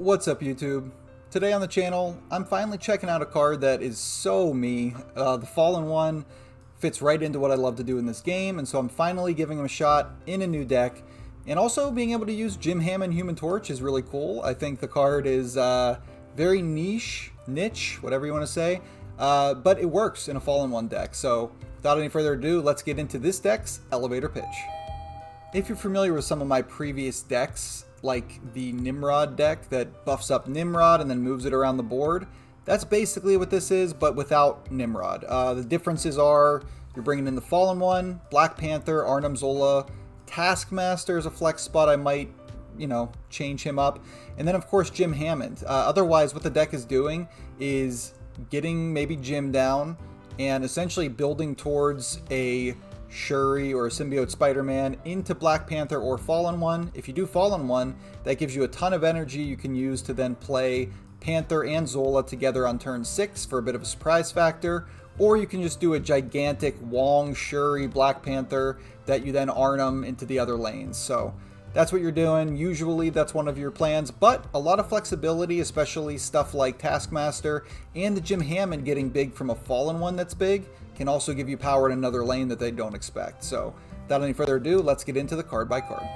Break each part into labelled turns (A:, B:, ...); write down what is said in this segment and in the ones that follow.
A: What's up, YouTube? Today on the channel, I'm finally checking out a card that is so me. The Fallen One fits right into what I love to do in this game, and so I'm finally giving him a shot in a new deck. And also being able to use Jim Hammond Human Torch is really cool. I think the card is very niche, whatever you want to say, but it works in a Fallen One deck. So without any further ado, let's get into this deck's elevator pitch. If you're familiar with some of my previous decks, like the Nimrod deck that buffs up Nimrod and then moves it around the board, that's basically what this is, but without Nimrod. The differences are you're bringing in the Fallen One, Black Panther, Arnim Zola, Taskmaster is a flex spot. I might, change him up. And then, of course, Jim Hammond. Otherwise, what the deck is doing is getting maybe Jim down and essentially building towards a Shuri or a Symbiote Spider-Man into Black Panther or Fallen One. If you do Fallen One, that gives you a ton of energy you can use to then play Panther and Zola together on turn 6 for a bit of a surprise factor. Or you can just do a gigantic Wong, Shuri, Black Panther that you then Arnim into the other lanes. So that's what you're doing. Usually that's one of your plans, but a lot of flexibility, especially stuff like Taskmaster and the Jim Hammond getting big from a Fallen One that's big can also give you power in another lane that they don't expect. So without any further ado, let's get into the card by card.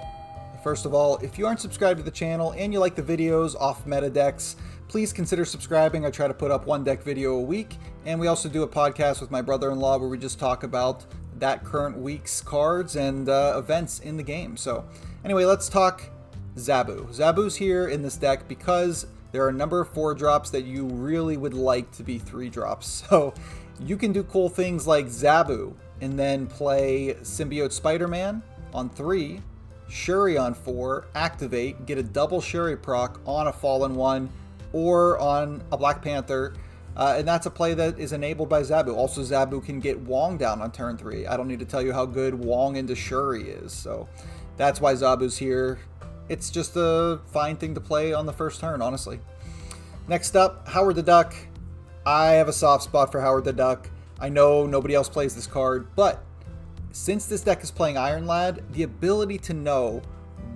A: First of all, if you aren't subscribed to the channel and you like the videos off meta decks, please consider subscribing. I try to put up one deck video a week, and we also do a podcast with my brother-in-law where we just talk about that current week's cards and events in the game. So anyway, let's talk Zabu. Zabu's here in this deck because there are a number of 4-drops that you really would like to be 3-drops. So you can do cool things like Zabu and then play Symbiote Spider-Man on 3, Shuri on 4, activate, get a double Shuri proc on a Fallen One or on a Black Panther, and that's a play that is enabled by Zabu. Also, Zabu can get Wong down on turn 3. I don't need to tell you how good Wong into Shuri is, so that's why Zabu's here. It's just a fine thing to play on the first turn, honestly. Next up, Howard the Duck. I have a soft spot for Howard the Duck. I know nobody else plays this card, but since this deck is playing Iron Lad, the ability to know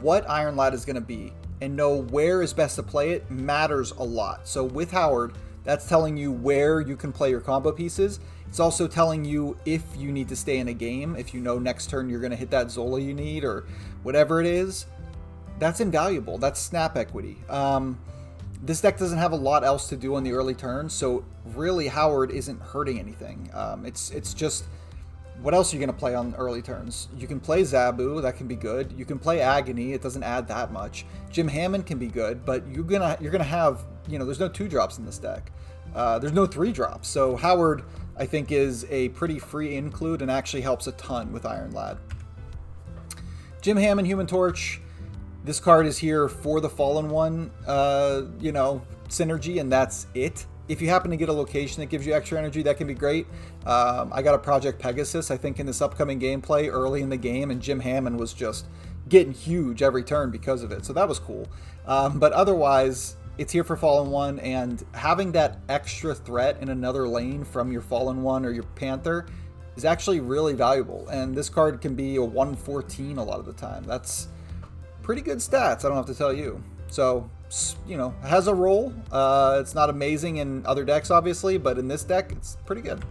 A: what Iron Lad is going to be and know where is best to play it matters a lot. So with Howard, that's telling you where you can play your combo pieces. It's also telling you if you need to stay in a game, if you know next turn you're going to hit that Zola you need or whatever it is. That's invaluable. That's snap equity. This deck doesn't have a lot else to do on the early turn, so really Howard isn't hurting anything. It's just, what else are you going to play on early turns? You can play Zabu, that can be good. You can play Agony, it doesn't add that much. Jim Hammond can be good, but you're gonna have, there's no 2-drops in this deck. There's no 3-drops, so Howard, I think, is a pretty free include and actually helps a ton with Iron Lad. Jim Hammond Human Torch. This card is here for the Fallen One, synergy, and that's it. If you happen to get a location that gives you extra energy, that can be great. I got a Project Pegasus, I think, in this upcoming gameplay early in the game, and Jim Hammond was just getting huge every turn because of it, so that was cool. But otherwise, it's here for Fallen One, and having that extra threat in another lane from your Fallen One or your Panther is actually really valuable, and this card can be a 114 a lot of the time. That's pretty good stats, I don't have to tell you. So, it has a role. It's not amazing in other decks, obviously, but in this deck, it's pretty good.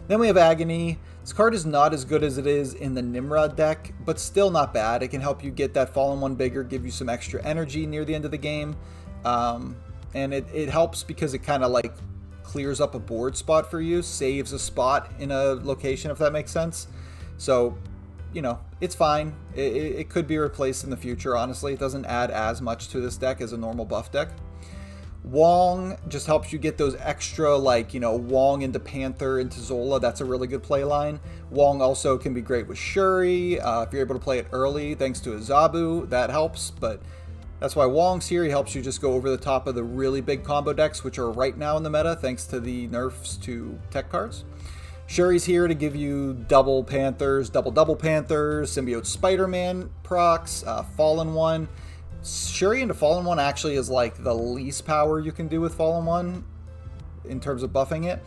A: Then we have Agony. This card is not as good as it is in the Nimrod deck, but still not bad. It can help you get that Fallen One bigger, give you some extra energy near the end of the game. And it helps because it kind of like clears up a board spot for you, saves a spot in a location, if that makes sense. So, it's fine. It could be replaced in the future, honestly. It doesn't add as much to this deck as a normal buff deck. Wong just helps you get those extra, Wong into Panther, into Zola. That's a really good play line. Wong also can be great with Shuri. If you're able to play it early, thanks to a Zabu, that helps. But that's why Wong's here. He helps you just go over the top of the really big combo decks, which are right now in the meta, thanks to the nerfs to tech cards. Shuri's here to give you double Panthers, double Panthers, Symbiote Spider-Man procs, Fallen One. Shuri into Fallen One actually is like the least power you can do with Fallen One in terms of buffing it.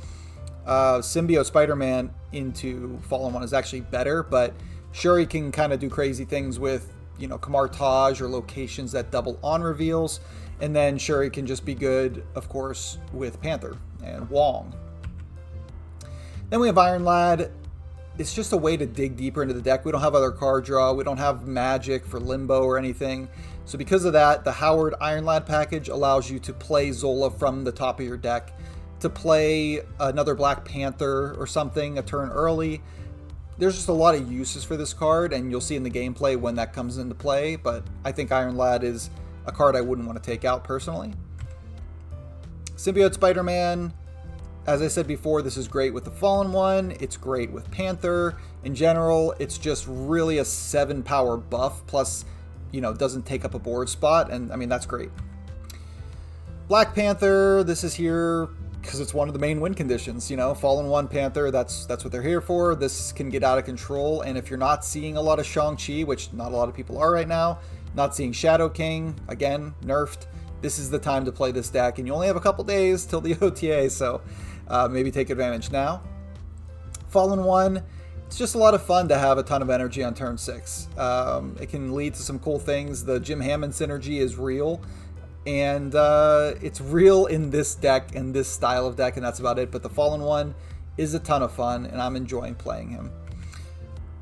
A: Symbiote Spider-Man into Fallen One is actually better, but Shuri can kind of do crazy things with, you know, Kamartage or locations that double on reveals. And then Shuri can just be good, of course, with Panther and Wong. Then we have Iron Lad. It's just a way to dig deeper into the deck. We don't have other card draw. We don't have magic for Limbo or anything. So because of that, the Howard Iron Lad package allows you to play Zola from the top of your deck, to play another Black Panther or something a turn early. There's just a lot of uses for this card, and you'll see in the gameplay when that comes into play, but I think Iron Lad is a card I wouldn't want to take out personally. Symbiote Spider-Man. As I said before, this is great with the Fallen One. It's great with Panther. In general, it's just really a 7 power buff, plus, you know, doesn't take up a board spot, and I mean, that's great. Black Panther, this is here because it's one of the main win conditions, you know, Fallen One Panther, that's what they're here for. This can get out of control, and if you're not seeing a lot of Shang-Chi, which not a lot of people are right now, not seeing Shadow King, again, nerfed, this is the time to play this deck, and you only have a couple days till the OTA, so maybe take advantage now. Fallen One, it's just a lot of fun to have a ton of energy on turn 6. It can lead to some cool things. The Jim Hammond synergy is real, and it's real in this deck and this style of deck, and that's about it. But the Fallen One is a ton of fun, and I'm enjoying playing him.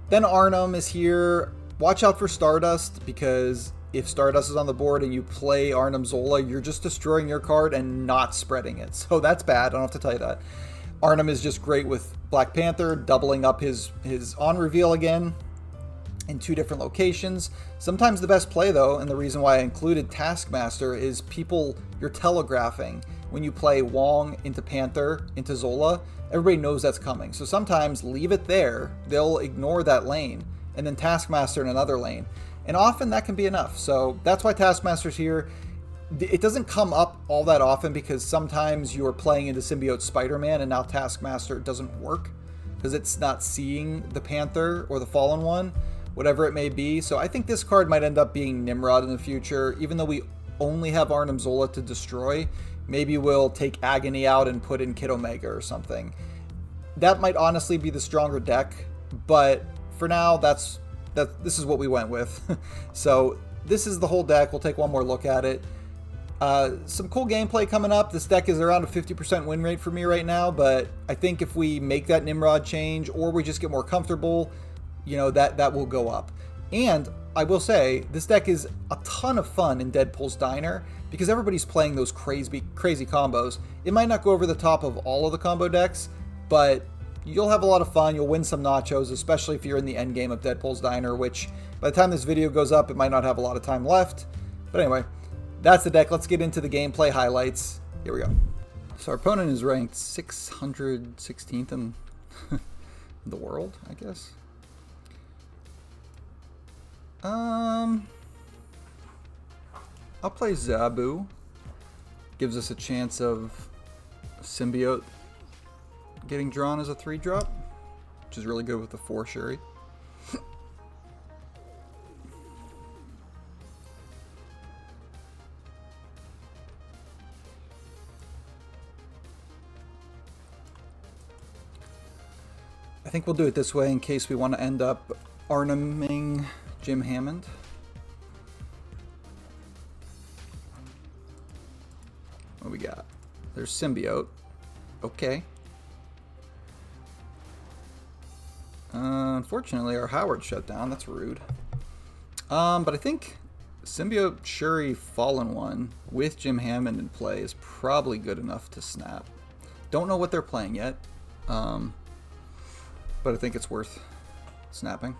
A: Then Arnhem is here. Watch out for Stardust, because if Stardust is on the board and you play Arnhem Zola, you're just destroying your card and not spreading it. So that's bad. I don't have to tell you that. Arnhem is just great with Black Panther, doubling up his on reveal again in 2 different locations. Sometimes the best play, though, and the reason why I included Taskmaster, is you're telegraphing. When you play Wong into Panther, into Zola, everybody knows that's coming. So sometimes leave it there. They'll ignore that lane, and then Taskmaster in another lane. And often that can be enough. So that's why Taskmaster's here. It doesn't come up all that often because sometimes you're playing into Symbiote Spider-Man and now Taskmaster doesn't work because it's not seeing the Panther or the Fallen One, whatever it may be. So I think this card might end up being Nimrod in the future. Even though we only have Arnhem Zola to destroy, maybe we'll take Agony out and put in Kid Omega or something. That might honestly be the stronger deck, but for now, this is what we went with. So this is the whole deck. We'll take one more look at it. Some cool gameplay coming up. This deck is around a 50% win rate for me right now, but I think if we make that Nimrod change or we just get more comfortable, you know, that will go up. And I will say, this deck is a ton of fun in Deadpool's Diner because everybody's playing those crazy combos. It might not go over the top of all of the combo decks, but you'll have a lot of fun. You'll win some nachos, especially if you're in the end game of Deadpool's Diner, which by the time this video goes up, it might not have a lot of time left. But anyway, that's the deck. Let's get into the gameplay highlights. Here we go. So our opponent is ranked 616th in the world, I guess. I'll play Zabu. Gives us a chance of Symbiote getting drawn as a 3-drop, which is really good with the 4 Shuri. I think we'll do it this way in case we want to end up Arnheming Jim Hammond. What do we got? There's Symbiote. Okay. Unfortunately, our Howard shut down. That's rude. But I think Symbiote Shuri Fallen One with Jim Hammond in play is probably good enough to snap. Don't know what they're playing yet, but I think it's worth snapping.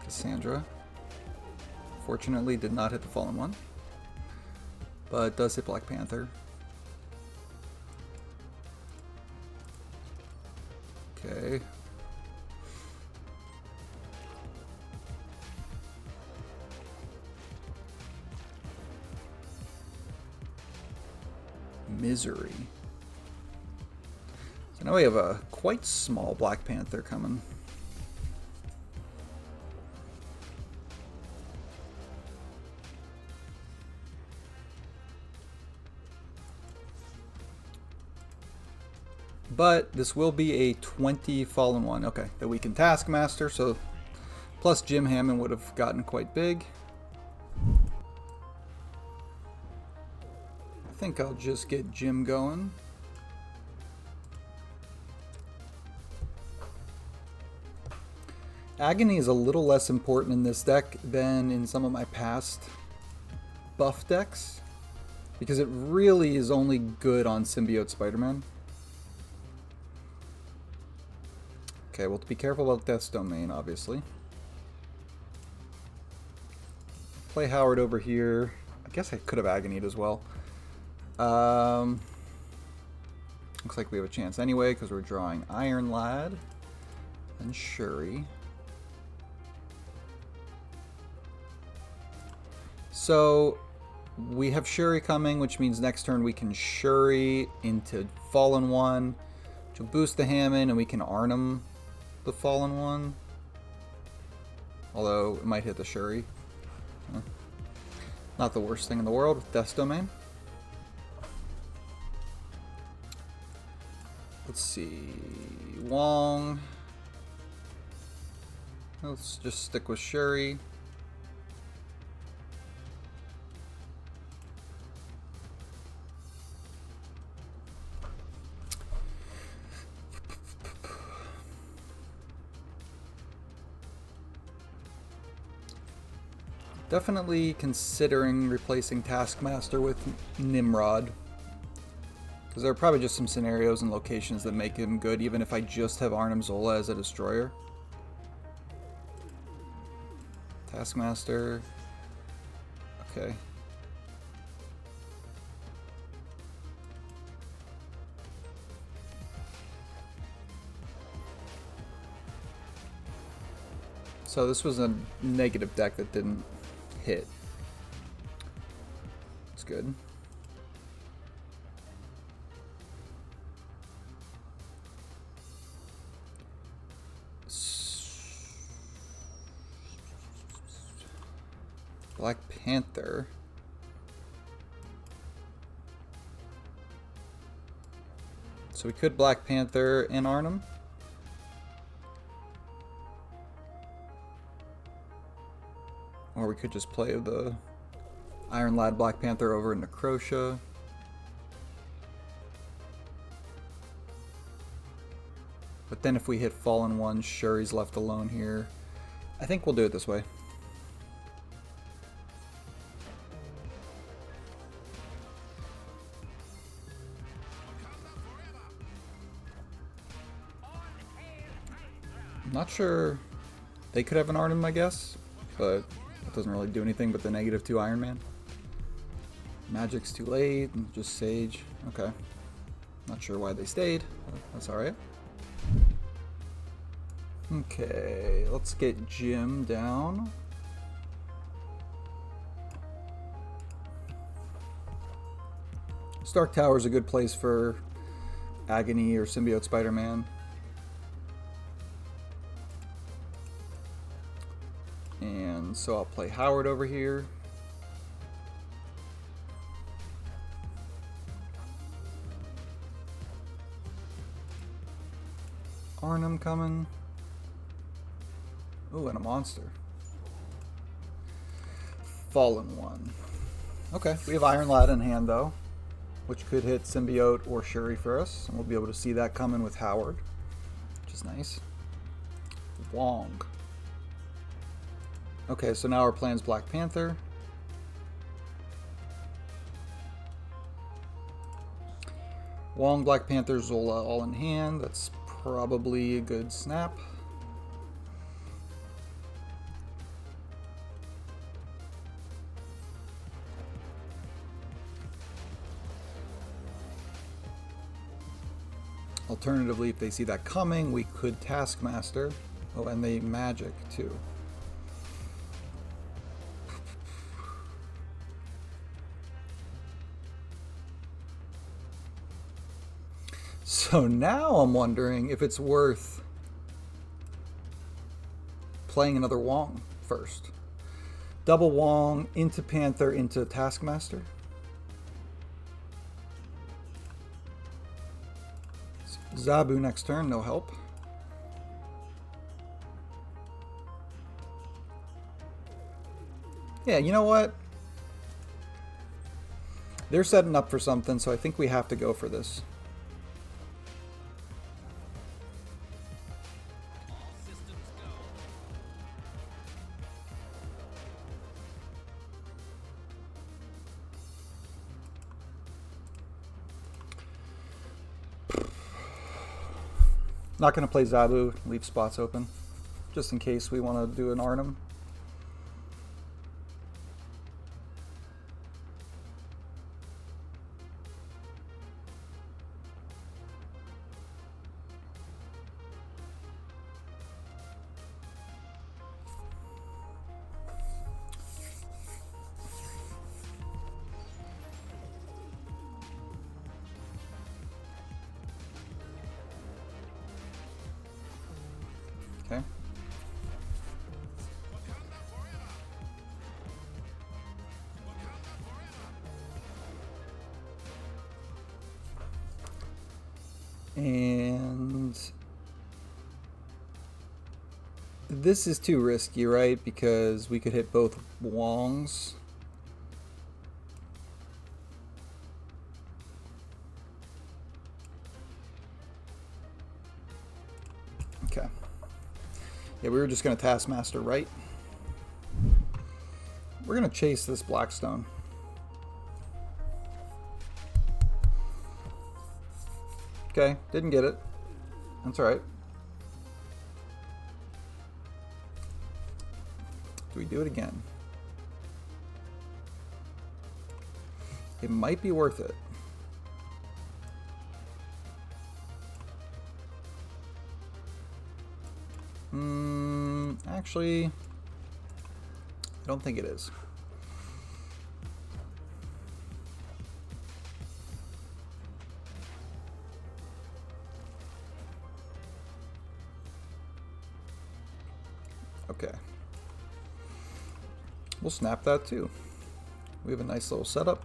A: Cassandra, fortunately, did not hit the Fallen One, but does hit Black Panther. Okay. Misery. So now we have a quite small Black Panther coming. but this will be a 20 fallen one. Okay, that we can Taskmaster, so plus Jim Hammond would have gotten quite big. I think I'll just get Jim going. Agony is a little less important in this deck than in some of my past buff decks, because it really is only good on Symbiote Spider-Man. Okay, well, to be careful about Death's Domain, obviously. Play Howard over here. I guess I could have Agonied as well. Looks like we have a chance anyway, because we're drawing Iron Lad and Shuri. So we have Shuri coming, which means next turn we can Shuri into Fallen One, which will boost the Hammond, and we can Arnhem the Fallen One. Although it might hit the Shuri. Not the worst thing in the world with Death's Domain. Let's see. Wong. Let's just stick with Shuri. Definitely considering replacing Taskmaster with Nimrod, because there are probably just some scenarios and locations that make him good, even if I just have Arnhem Zola as a destroyer. Taskmaster. Okay. So this was a negative deck that didn't hit. It's good. Black Panther. So we could Black Panther and Arnhem. Or we could just play the Iron Lad Black Panther over into Necrotia. But then if we hit Fallen One, Shuri's left alone here. I think we'll do it this way. I'm not sure. They could have an Arnhem, I guess, but it doesn't really do anything but the -2 Iron Man. Magic's too late, and just Sage. Okay. Not sure why they stayed, but that's alright. Okay, let's get Jim down. Stark Tower's a good place for Agony or Symbiote Spider-Man. And so I'll play Howard over here. Arnhem coming. Ooh, and a monster. Fallen One. Okay, we have Iron Lad in hand though, which could hit Symbiote or Shuri for us, and we'll be able to see that coming with Howard, which is nice. Wong. Okay, so now our plan's Black Panther. Wong, Black Panther, Zola all in hand. That's probably a good snap. Alternatively, if they see that coming, we could Taskmaster. Oh, and they Magic too. So now I'm wondering if it's worth playing another Wong first. Double Wong into Panther into Taskmaster. Zabu next turn, no help. Yeah, you know what? They're setting up for something, so I think we have to go for this. Not going to play Zabu, leave spots open, just in case we want to do an Arnhem. Okay. And this is too risky, right? Because we could hit both Wongs. Okay. Yeah, we were just going to Taskmaster, right? We're going to chase this Blackstone. Okay, didn't get it. That's alright. Do we do it again? It might be worth it. Actually, I don't think it is. Okay. We'll snap that too. We have a nice little setup.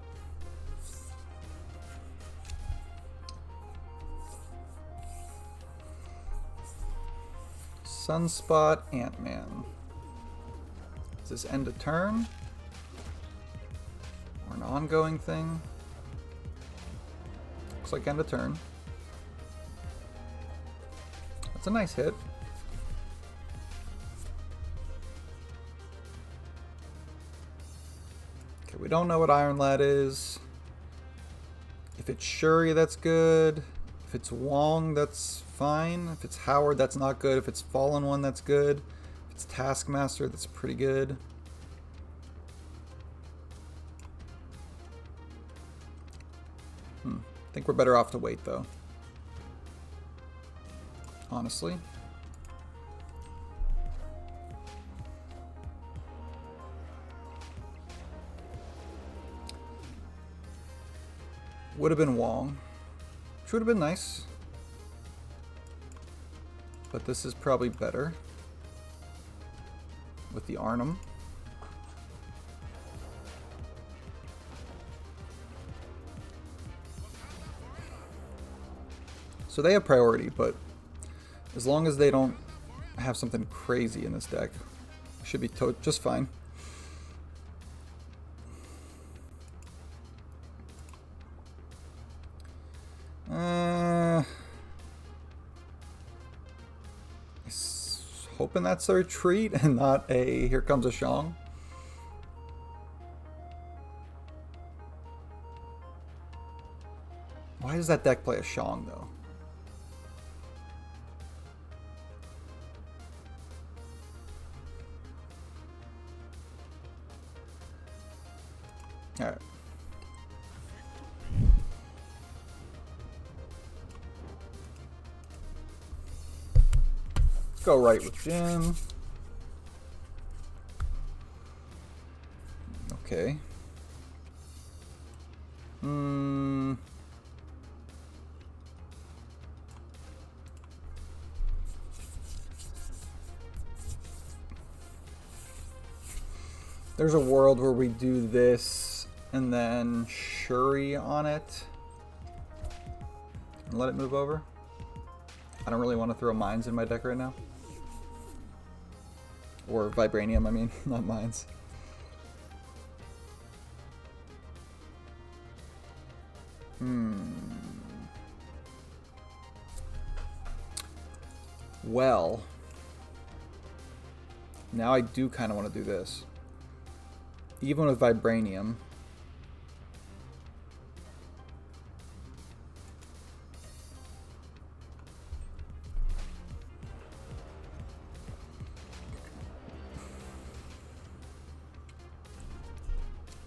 A: Sunspot, Ant-Man. Is this end of turn? Or an ongoing thing? Looks like end of turn. That's a nice hit. Okay, we don't know what Iron Lad is. If it's Shuri, that's good. If it's Wong, that's fine. If it's Howard, that's not good. If it's Fallen One, that's good. If it's Taskmaster, that's pretty good. I think we're better off to wait, though. Honestly. Would have been Wong. Which would have been nice. But this is probably better. With the Arnhem. So they have priority, but as long as they don't have something crazy in this deck, it should be just fine. Hoping that's a retreat and not a here comes a Shang. Why does that deck play a Shang though? Alright. Go right with Jim. Okay. There's a world where we do this and then Shuri on it and let it move over. I don't really want to throw mines in my deck right now. Or vibranium, I mean, not mines. Well, now I do kind of want to do this. Even with vibranium.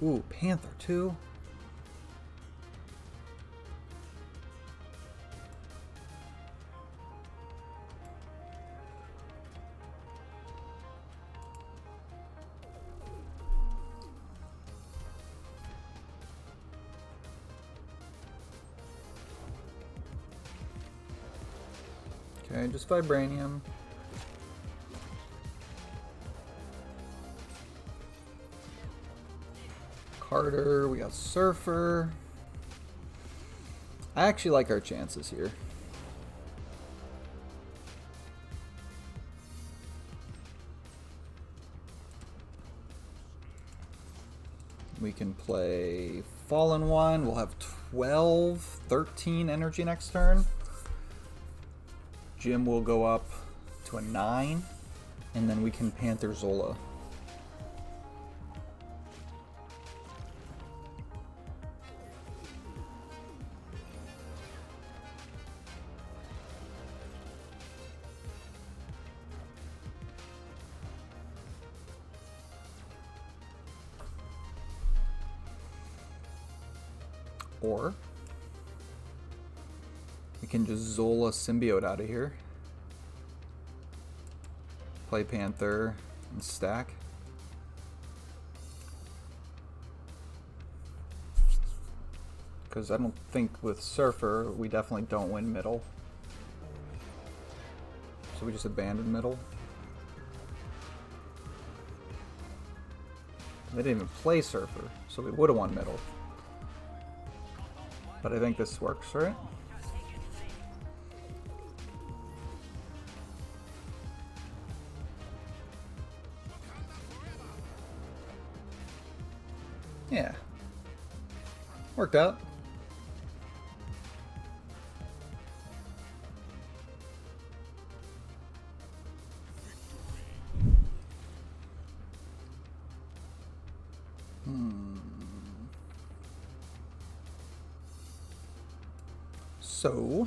A: Ooh, Panther too. Okay, just vibranium. Carter, we got Surfer. I actually like our chances here. We can play Fallen One. We'll have 12, 13 energy next turn. Jim will go up to a 9, and then we can Panther Zola. Or we can just Zola Symbiote out of here. Play Panther and stack. Because I don't think with Surfer, we definitely don't win middle. So we just abandon middle. They didn't even play Surfer, so we would have won middle. But I think this works, right? Yeah. Worked out. So,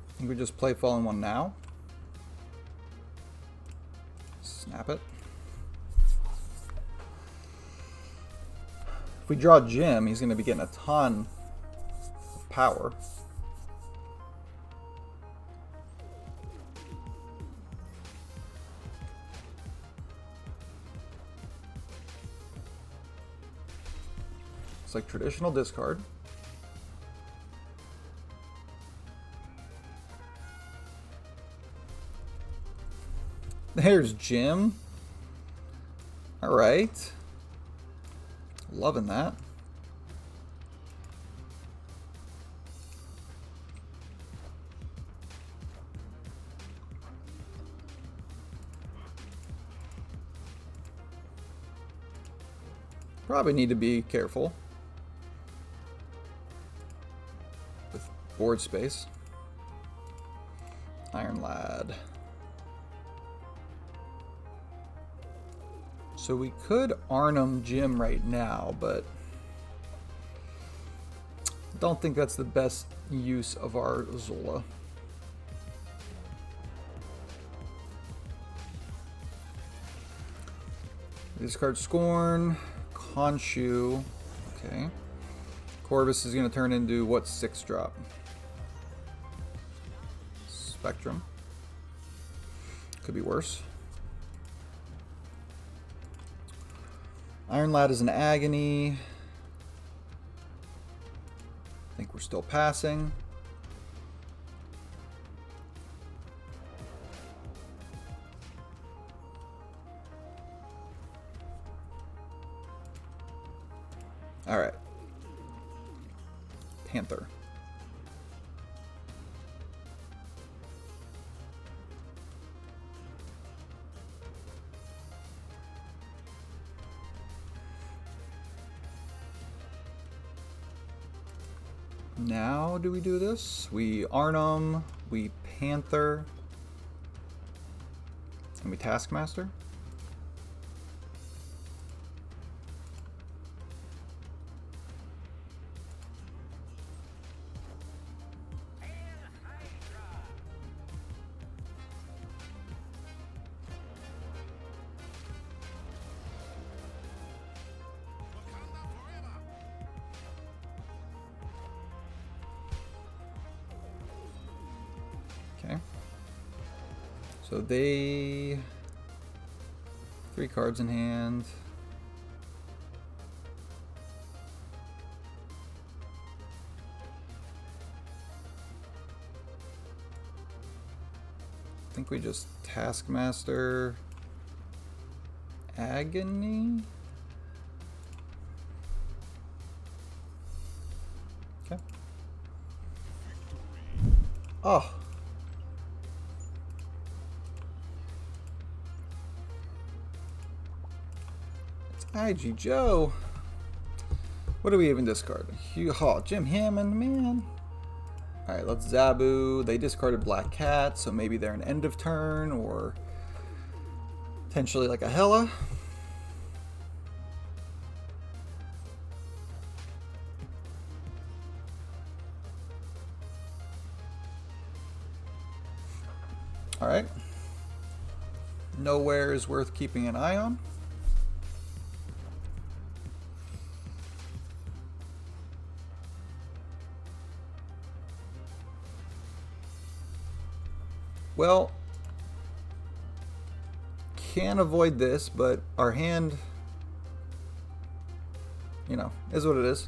A: I think we just play Fallen One now. Snap it. If we draw Jim, he's going to be getting a ton of power. It's like traditional discard. There's Jim. All right. Loving that. Probably need to be careful with board space. Iron Lad. So we could Arnhem Jim right now, but don't think that's the best use of our Zola. Discard Scorn, Khonshu. Okay. Corvus is going to turn into what 6-drop? Spectrum. Could be worse. Iron Lad is an Agony. I think we're still passing. All right. Panther. Now do we do this? We Arnhem, we Panther, and we Taskmaster. Okay. So they 3 cards in hand. I think we just Taskmaster Agony. Okay. Oh. IG Joe. What do we even discard? Oh, Jim Hammond, man. Alright, let's Zabu. They discarded Black Cat, so maybe they're an end of turn or potentially like a Hela. Alright. Nowhere is worth keeping an eye on. Well, can't avoid this, but our hand, you know, is what it is.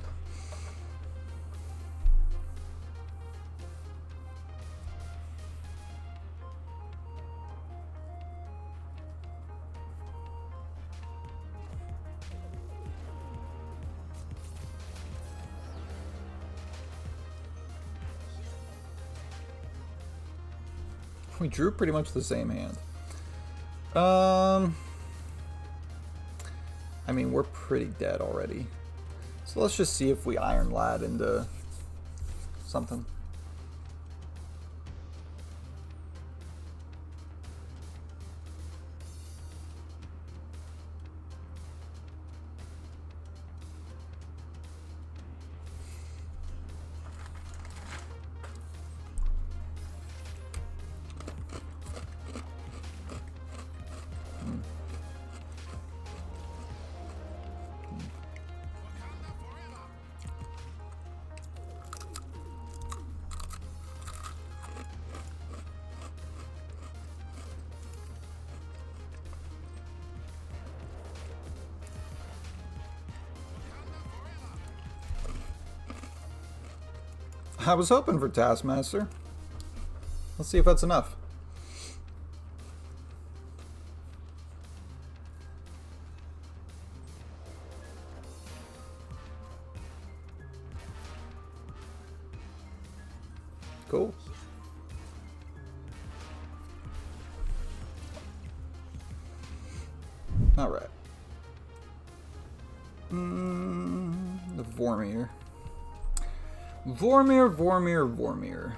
A: We drew pretty much the same hand. I mean, we're pretty dead already. So let's just see if we Iron Lad into something. I was hoping for Taskmaster. Let's see if that's enough. Cool. All right. The Vormir. Vormir. Am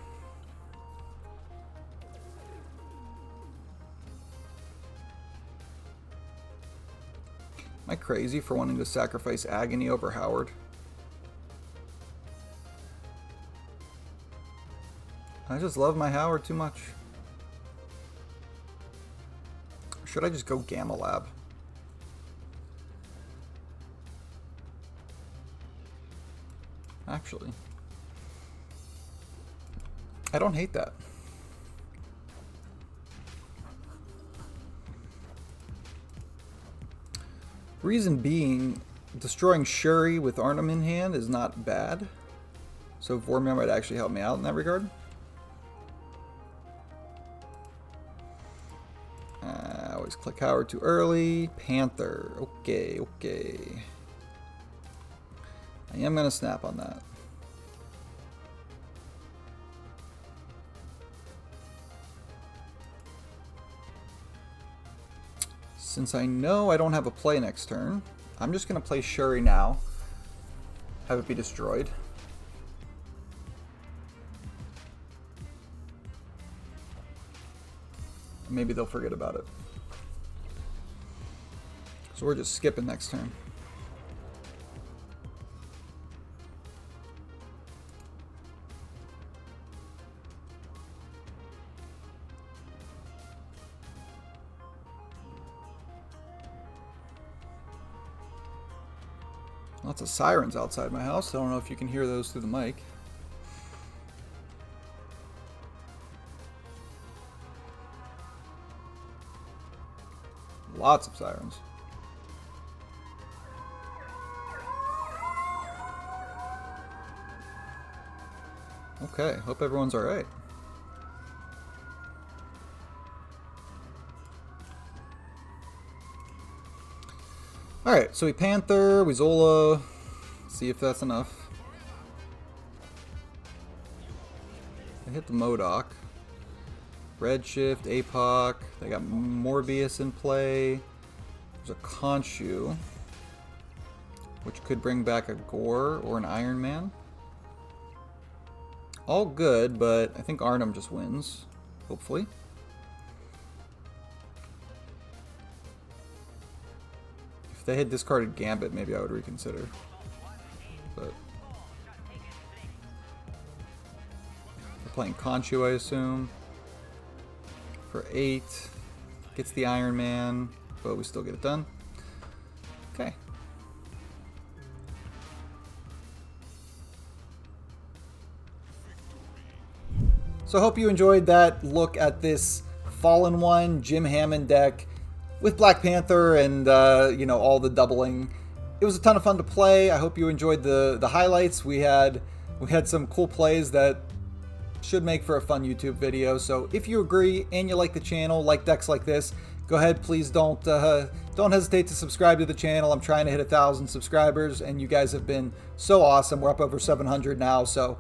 A: I crazy for wanting to sacrifice Agony over Howard? I just love my Howard too much. Or should I just go Gamma Lab? Actually, I don't hate that. Reason being, destroying Shuri with Arnhem in hand is not bad. So Vormir might actually help me out in that regard. I always click Howard too early. Panther. Okay. I am going to snap on that. Since I know I don't have a play next turn, I'm just going to play Shuri now. Have it be destroyed. maybe they'll forget about it. So we're just skipping next turn. Lots of sirens outside my house. I don't know if you can hear those through the mic. Lots of sirens. Okay, hope everyone's alright. Alright, so we Panther, we Zola. See if that's enough. I hit the Modoc. Redshift, APOC. They got Morbius in play. There's a Khonshu, which could bring back a Gore or an Iron Man. All good, but I think Arnhem just wins, hopefully. If they had discarded Gambit, maybe I would reconsider. But they're playing Khonshu, I assume. For 8. Gets the Iron Man, but we still get it done. Okay. So I hope you enjoyed that look at this Fallen One Jim Hammond deck with Black Panther and you know, all the doubling. It was a ton of fun to play. I hope you enjoyed the highlights. We had some cool plays that should make for a fun YouTube video. So if you agree and you like the channel, like decks like this, go ahead, please don't hesitate to subscribe to the channel. I'm trying to hit 1,000 subscribers, and you guys have been so awesome. We're up over 700 now, so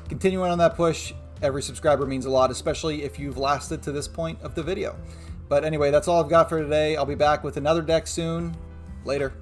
A: continuing on that push. Every subscriber means a lot, especially if you've lasted to this point of the video. But anyway, that's all I've got for today. I'll be back with another deck soon. Later.